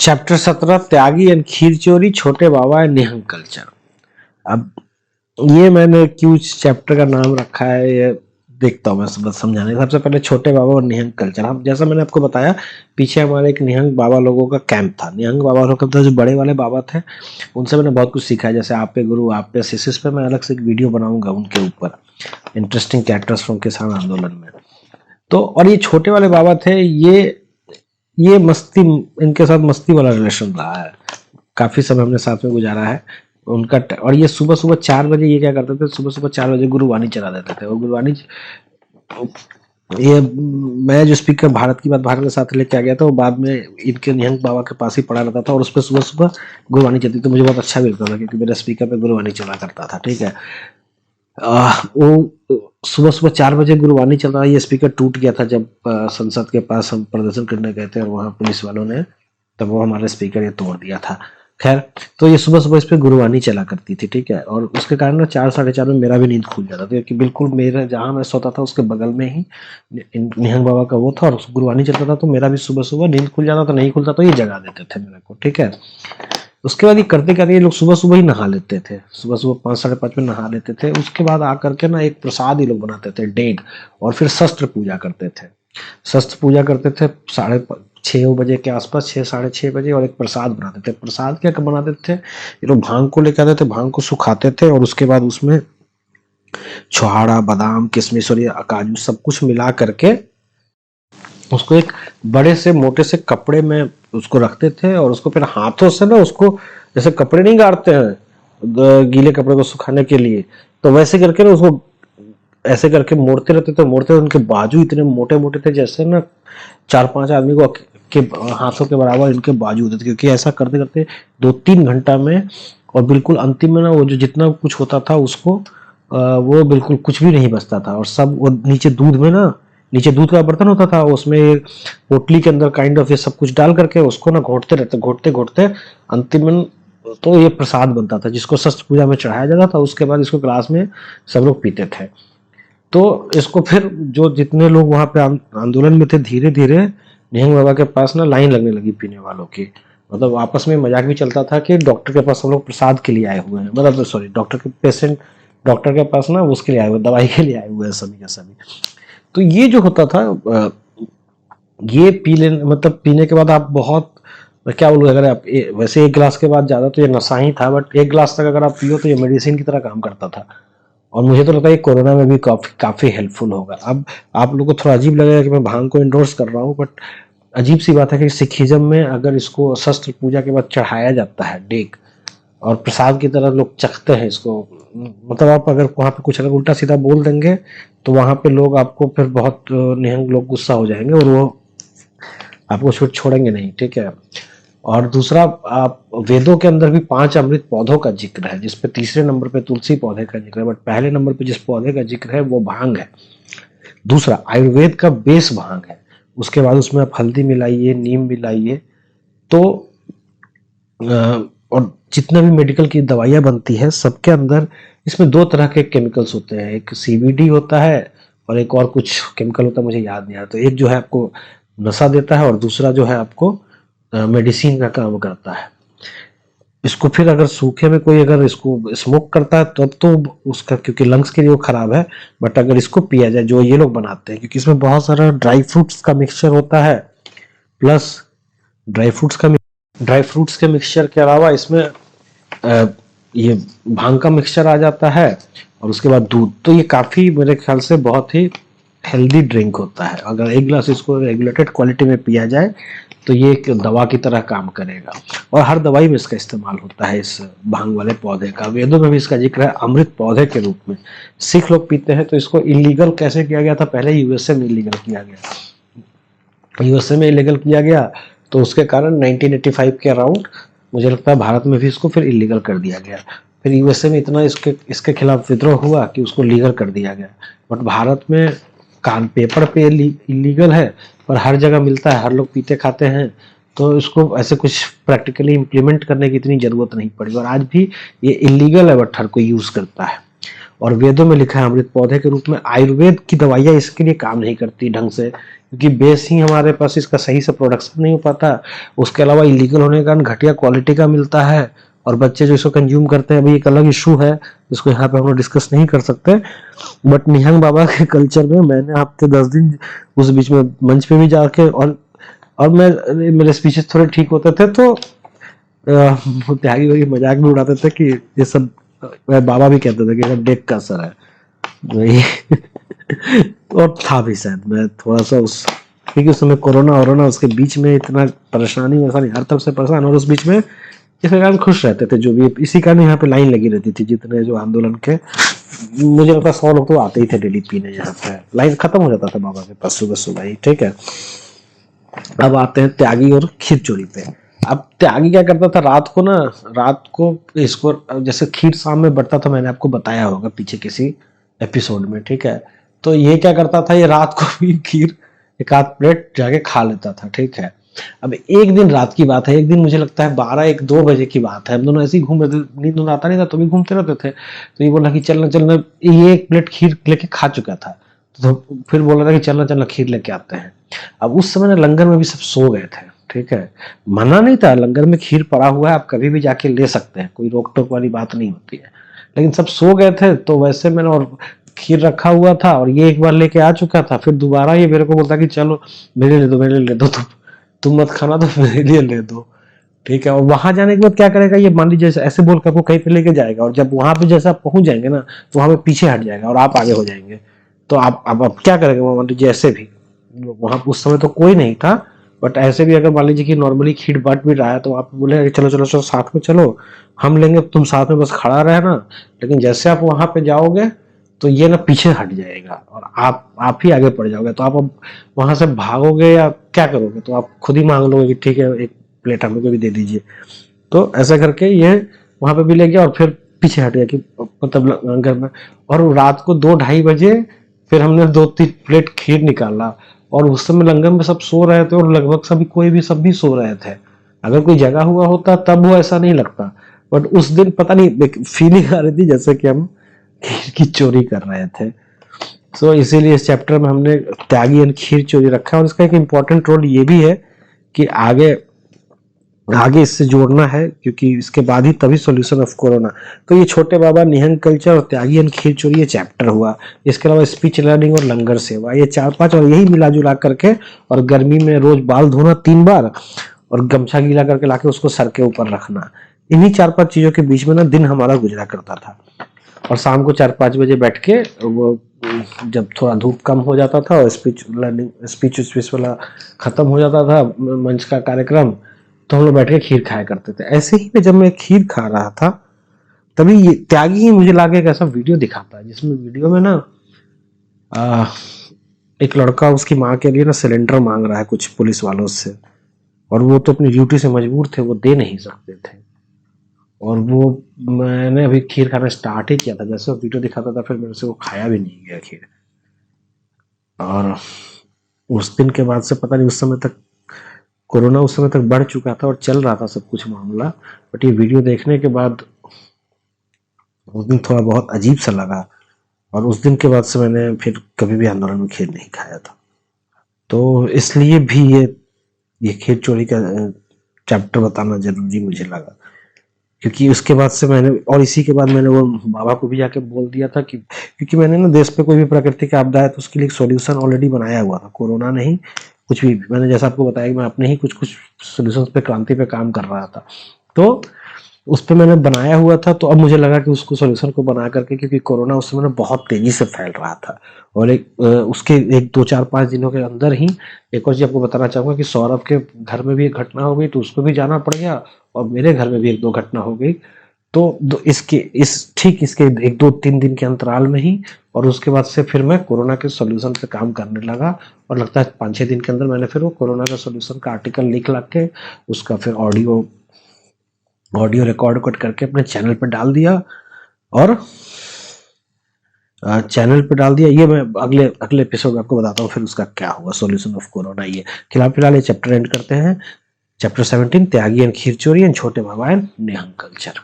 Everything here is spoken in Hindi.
चैप्टर 17 त्यागी एंड खीर चोरी, छोटे बाबा एंड निहंग कल्चर। अब ये मैंने क्यों इस चैप्टर का नाम रखा है ये देखता हूँ मैं समझाने। सबसे पहले छोटे बाबा और निहंग कल्चर। हम जैसा मैंने आपको बताया पीछे हमारे एक निहंग बाबा लोगों का कैंप था। निहंग बाबा लोगों का जो बड़े वाले बाबा थे उनसे मैंने बहुत कुछ सीखा है। जैसे आप पे गुरु आप पे शिष्य पे मैं अलग से एक वीडियो बनाऊंगा उनके ऊपर, इंटरेस्टिंग कैरेक्टर्स फ्रॉम किसान आंदोलन में। तो और ये छोटे वाले बाबा थे, ये मस्ती, इनके साथ मस्ती वाला रिलेशन रहा है। काफी समय हमने साथ में गुजारा है उनका। और ये सुबह सुबह 4 बजे ये क्या करते थे, सुबह सुबह 4 बजे गुरुवाणी चला देते थे। और गुरुवाणी ये मैं जो स्पीकर भारत की बात भारत के साथ लेके आ गया था वो बाद में इनके निहंग बाबा के पास ही पड़ा रहता था और उस पर सुबह सुबह गुरुवाणी चलती। तो मुझे बहुत अच्छा भी लगता था क्योंकि मेरा स्पीकर पे गुरुवाणी चला करता था। ठीक है, वो सुबह सुबह 4 बजे गुरुवाणी चल रहा है। ये स्पीकर टूट गया था जब संसद के पास हम प्रदर्शन करने गए थे और वहां पुलिस वालों ने तब वो हमारा स्पीकर ये तोड़ दिया था। खैर, तो ये सुबह सुबह इस पे गुरुवाणी चला करती थी। ठीक है, और उसके कारण ना 4 साढ़े 4 में मेरा भी नींद खुल जाता था क्योंकि बिल्कुल मेरे जहां मैं सोता था उसके बगल में ही निहंग बाबा का वो था और गुरुवाणी चलता था। तो मेरा भी सुबह सुबह नींद खुल जाता था, नहीं खुलता तो ये जगा देते थे मेरे को। ठीक है, उसके बाद ये करते करते ये लोग सुबह सुबह ही नहा लेते थे। सुबह सुबह 5 साढ़े 5 में नहा लेते थे। उसके बाद आकर के ना एक प्रसाद ये लोग बनाते थे, डेग, और फिर शस्त्र पूजा करते थे। शस्त्र पूजा करते थे 6:30 के आसपास, 6 साढ़े 6 बजे, और एक प्रसाद बनाते थे। प्रसाद क्या बनाते थे, ये लोग भांग को लेकर आते थे, भांग को सुखाते थे और उसके बाद उसमें छुहाड़ा, बादाम, किशमिश और ये काजू सब कुछ मिला करके उसको एक बड़े से मोटे से कपड़े में उसको रखते थे और उसको फिर हाथों से ना उसको, जैसे कपड़े नहीं गाड़ते हैं गीले कपड़े को सुखाने के लिए, तो वैसे करके ना उसको ऐसे करके मोड़ते रहते थे। मोड़ते उनके बाजू इतने मोटे मोटे थे जैसे ना 4-5 आदमी को के हाथों के बराबर इनके बाजू होते थे। क्योंकि ऐसा करते करते 2-3 घंटा में, और बिल्कुल अंतिम में ना वो जो जितना कुछ होता था उसको वो बिल्कुल कुछ भी नहीं बचता था। और सब वो नीचे दूध में ना, नीचे दूध का बर्तन होता था उसमें पोटली के अंदर काइंड ऑफ ये सब कुछ डाल करके उसको ना घोटते रहते, घोटते घोटते अंतिम में तो ये प्रसाद बनता था जिसको शस्त्र पूजा में चढ़ाया जाता था। उसके बाद इसको ग्लास में सब लोग पीते थे। तो इसको फिर जो जितने लोग वहां पे आंदोलन में थे, धीरे धीरे निहंग बाबा के पास ना लाइन लगने लगी पीने वालों की। मतलब आपस में मजाक भी चलता था कि डॉक्टर के पास हम लोग प्रसाद के लिए आए हुए हैं, मतलब सॉरी डॉक्टर के पेशेंट, डॉक्टर के पास ना उसके लिए आए हुए, दवाई के लिए आए हुए हैं सभी के सभी। तो ये जो होता था ये पी लेने, मतलब पीने के बाद आप बहुत, क्या बोलूँ, अगर आप वैसे 1 गिलास के बाद ज्यादा तो ये नशा ही था, बट 1 गिलास तक अगर आप पियो तो ये मेडिसिन की तरह काम करता था। और मुझे तो लगता है कोरोना में भी काफी हेल्पफुल होगा। अब आप लोगों को थोड़ा अजीब लगेगा कि मैं भांग को इंडोर्स कर रहा हूँ, बट अजीब सी बात है कि सिखिज्म में अगर इसको शस्त्र पूजा के बाद चढ़ाया जाता है डेग, और प्रसाद की तरह लोग चखते हैं इसको, मतलब आप अगर वहां पे कुछ अगर उल्टा सीधा बोल देंगे तो वहां पे लोग आपको फिर बहुत निहंग लोग गुस्सा हो जाएंगे और वो आपको छोड़ेंगे नहीं। ठीक है, और दूसरा, आप वेदों के अंदर भी 5 अमृत पौधों का जिक्र है, जिसपे तीसरे नंबर पे तुलसी पौधे का जिक्र है, बट पहले नंबर पे जिस पौधे का जिक्र है वो भांग है। दूसरा, आयुर्वेद का बेस भांग है, उसके बाद उसमें आप हल्दी मिलाइए, नीम मिलाइए। तो और जितना भी मेडिकल की दवाइयां बनती है सबके अंदर इसमें 2 तरह के केमिकल्स होते हैं, एक सीबीडी होता है और एक और कुछ केमिकल होता है, मुझे याद नहीं आ रहा। तो एक जो है आपको नशा देता है और दूसरा जो है आपको मेडिसिन का काम करता है। इसको फिर अगर सूखे में कोई अगर इसको स्मोक करता है तब तो उसका, क्योंकि लंग्स के लिए वो खराब है, बट अगर इसको पिया जाए जो ये लोग बनाते हैं, क्योंकि इसमें बहुत सारा ड्राई फ्रूट्स का मिक्सचर होता है, प्लस ड्राई फ्रूट्स का ड्राई फ्रूट्स के मिक्सचर के अलावा इसमें ये भांग का मिक्सचर आ जाता है और उसके बाद दूध। तो ये काफी मेरे ख्याल से बहुत ही हेल्दी ड्रिंक होता है। अगर 1 गिलास इसको रेगुलेटेड क्वालिटी में पिया जाए तो ये एक दवा की तरह काम करेगा, और हर दवाई में इसका इस्तेमाल होता है इस भांग वाले पौधे का। वेदों में भी इसका जिक्र है अमृत पौधे के रूप में। सिख लोग पीते हैं। तो इसको इलीगल कैसे किया गया था, पहले यूएसए में इलीगल किया गया, यूएसए में इलीगल किया गया तो उसके कारण 1985 के अराउंड मुझे लगता है भारत में भी इसको फिर इलीगल कर दिया गया। फिर यूएसए में इतना इसके खिलाफ विद्रोह हुआ कि उसको लीगल कर दिया गया। बट भारत में कान पेपर पे इलीगल है पर हर जगह मिलता है, हर लोग पीते खाते हैं, तो इसको ऐसे कुछ प्रैक्टिकली इम्प्लीमेंट करने की इतनी जरूरत नहीं पड़ी। और आज भी ये इलीगल है बट हर कोई यूज करता है। और वेदों में लिखा है अमृत पौधे के रूप में। आयुर्वेद की दवाइयाँ इसके लिए काम नहीं करती ढंग से, क्योंकि बेस ही हमारे पास इसका सही से प्रोडक्शन नहीं हो पाता, उसके अलावा इलीगल होने के कारण घटिया क्वालिटी का मिलता है, और बच्चे जो इसको कंज्यूम करते हैं अभी एक अलग इशू है जिसको यहाँ पे हम लोग डिस्कस नहीं कर सकते। बट निहंग बाबा के कल्चर में मैंने हफ्ते 10 दिन उस बीच में मंच पे भी जाके, और मैं मेरे स्पीचेस थोड़े ठीक होते थे तो त्यागी वही मजाक भी उड़ाते थे कि ये सब, बाबा भी कहते थे कि डेक का असर है वही और था भी शायद मैं थोड़ा सा उस, क्योंकि उस समय कोरोना उसके बीच में इतना परेशानी वैसा नहीं, हर तरफ से परेशान, और उस बीच में इस कारण खुश रहते थे जो भी, इसी कारण यहाँ पे लाइन लगी रहती थी जितने जो आंदोलन के, मुझे लगता है 100 लोग तो आते ही थे डेली पीने, यहाँ पे लाइन खत्म हो जाता था बाबा के पास सुबह सुबह ही। ठीक है, अब आते हैं त्यागी और खीर चोरी पे। अब त्यागी क्या करता था रात को ना, रात को इसको जैसे खीर शाम में बढ़ता था, मैंने आपको बताया होगा पीछे किसी एपिसोड में। ठीक है, तो ये क्या करता था, ये रात को भी खीर एक आध प्लेट जाके खा लेता था। ठीक है, अब एक दिन रात की बात है, एक दिन मुझे लगता है 12-1-2 बजे की बात है, हम दोनों ऐसे ही घूम रहे थे, नींद आता नहीं था तो भी घूमते रहते थे, तो ये बोला कि चलना चलना, ये एक प्लेट खीर लेके खा चुका था, तो फिर बोला था कि चलना चलना खीर लेके आते हैं। अब उस समय ना लंगर में भी सब सो गए थे। ठीक है, मना नहीं था, लंगर में खीर पड़ा हुआ है, आप कभी भी जाके ले सकते हैं, कोई रोक टोक वाली बात नहीं होती है, लेकिन सब सो गए थे। तो वैसे मैंने, और खीर रखा हुआ था और ये एक बार लेके आ चुका था, फिर दोबारा ये मेरे को बोलता कि चलो मेरे ले दो तुम मत खाना तो मेरे लिए ले दो। ठीक है, और वहां जाने के बाद क्या करेगा ये, मान लीजिए ऐसे बोल के आपको कहीं पे लेके जाएगा, और जब वहां पे जैसे आप पहुंच जाएंगे ना, तो वहां पे पीछे हट जाएगा और आप आगे हो जाएंगे, तो आप क्या करेंगे, मान लीजिए ऐसे भी, वहां उस समय तो कोई नहीं था, बट ऐसे भी अगर मान लीजिए कि नॉर्मली खीर बट भी रहा है, तो आप बोले चलो चलो चलो साथ में चलो, हम लेंगे, तुम साथ में बस खड़ा रहना, लेकिन जैसे आप वहां पे जाओगे तो ये ना पीछे हट जाएगा और आप ही आगे पड़ जाओगे, तो आप अब वहां से भागोगे या क्या करोगे, तो आप खुद ही मांग लोगे कि ठीक है एक प्लेट हम लोग को भी दे दीजिए। तो ऐसा करके ये वहां पे भी ले गया और फिर पीछे हट गया कि मतलब लंगर में, और रात को 2-2:30 बजे फिर हमने 2-3 प्लेट खीर निकाला, और उस समय लंगर में सब सो रहे थे, और लगभग सभी कोई भी सब भी सो रहे थे, अगर कोई जगह हुआ होता तब वो ऐसा नहीं लगता, बट उस दिन पता नहीं फीलिंग आ रही थी जैसे कि हम खीर की चोरी कर रहे थे। तो इसीलिए इस चैप्टर में हमने त्यागी एंड खीर चोरी रखा है, और इसका एक इम्पोर्टेंट रोल ये भी है कि आगे आगे इससे जोड़ना है, क्योंकि इसके बाद ही तभी सॉल्यूशन ऑफ कोरोना। तो ये छोटे बाबा, निहंग कल्चर और त्यागी एंड खीर चोरी ये चैप्टर हुआ। इसके अलावा स्पीच लर्निंग और लंगर सेवा, ये 4-5, और यही मिला जुला करके, और गर्मी में रोज बाल धोना 3 बार, और गमछा गीला करके लाके उसको सर के ऊपर रखना, इन्हीं 4-5 चीजों के बीच में ना दिन हमारा गुजरा करता था। और शाम को 4-5 बजे बैठ के वो, जब थोड़ा धूप कम हो जाता था और स्पीच वाला खत्म हो जाता था मंच का कार्यक्रम, तो हम लोग बैठ के खीर खाया करते थे। ऐसे ही जब मैं खीर खा रहा था, तभी ये त्यागी ही मुझे लाके एक ऐसा वीडियो दिखाता है, जिसमें वीडियो में ना एक लड़का उसकी माँ के लिए ना सिलेंडर मांग रहा है कुछ पुलिस वालों से, और वो तो अपनी ड्यूटी से मजबूर थे, वो दे नहीं सकते थे, और वो मैंने अभी खीर खाना स्टार्ट ही किया था, जैसे वो वीडियो दिखाता था फिर मेरे से वो खाया भी नहीं गया खीर। और उस दिन के बाद से पता नहीं, उस समय तक कोरोना उस समय तक बढ़ चुका था और चल रहा था सब कुछ मामला, बट ये वीडियो देखने के बाद उस दिन थोड़ा बहुत अजीब सा लगा, और उस दिन के बाद से मैंने फिर कभी भी आंदोलन में खीर नहीं खाया था। तो इसलिए भी ये खीर चोरी का चैप्टर बताना जरूरी मुझे लगा, क्योंकि उसके बाद से मैंने, और इसी के बाद मैंने वो बाबा को भी जाके बोल दिया था कि, क्योंकि मैंने ना देश पे कोई भी प्राकृतिक आपदा है तो उसके लिए एक सॉल्यूशन ऑलरेडी बनाया हुआ था, कोरोना नहीं कुछ भी, मैंने जैसा आपको बताया कि मैं अपने ही कुछ सॉल्यूशन पे, क्रांति पे काम कर रहा था, तो उस पर मैंने बनाया हुआ था। तो अब मुझे लगा कि उसको सॉल्यूशन को बना करके, क्योंकि कोरोना उस समय बहुत तेजी से फैल रहा था, और उसके 1-2-4-5 दिनों के अंदर ही एक और चीज आपको बताना चाहूंगा कि सौरभ के घर में भी एक घटना हो गई, तो उसको भी जाना पड़ गया, और मेरे घर में भी 1-2 घटना हो गई, तो इसके 1-2-3 दिन के अंतराल में ही, और उसके बाद से फिर मैं कोरोना के सॉल्यूशन पे काम करने लगा, और लगता है 5-6 दिन के अंदर मैंने फिर वो कोरोना का सॉल्यूशन का आर्टिकल लिख के उसका फिर ऑडियो रिकॉर्ड करके अपने चैनल पे डाल दिया, और चैनल पे डाल दिया। ये मैं अगले एपिसोड में आपको बताता हूँ फिर उसका क्या हुआ, सॉल्यूशन ऑफ कोरोना। ये फिलहाल ये चैप्टर एंड करते हैं, चैप्टर 17 त्यागी एंड खीर चोरी एंड छोटे बाबा एंड निहंग कल्चर।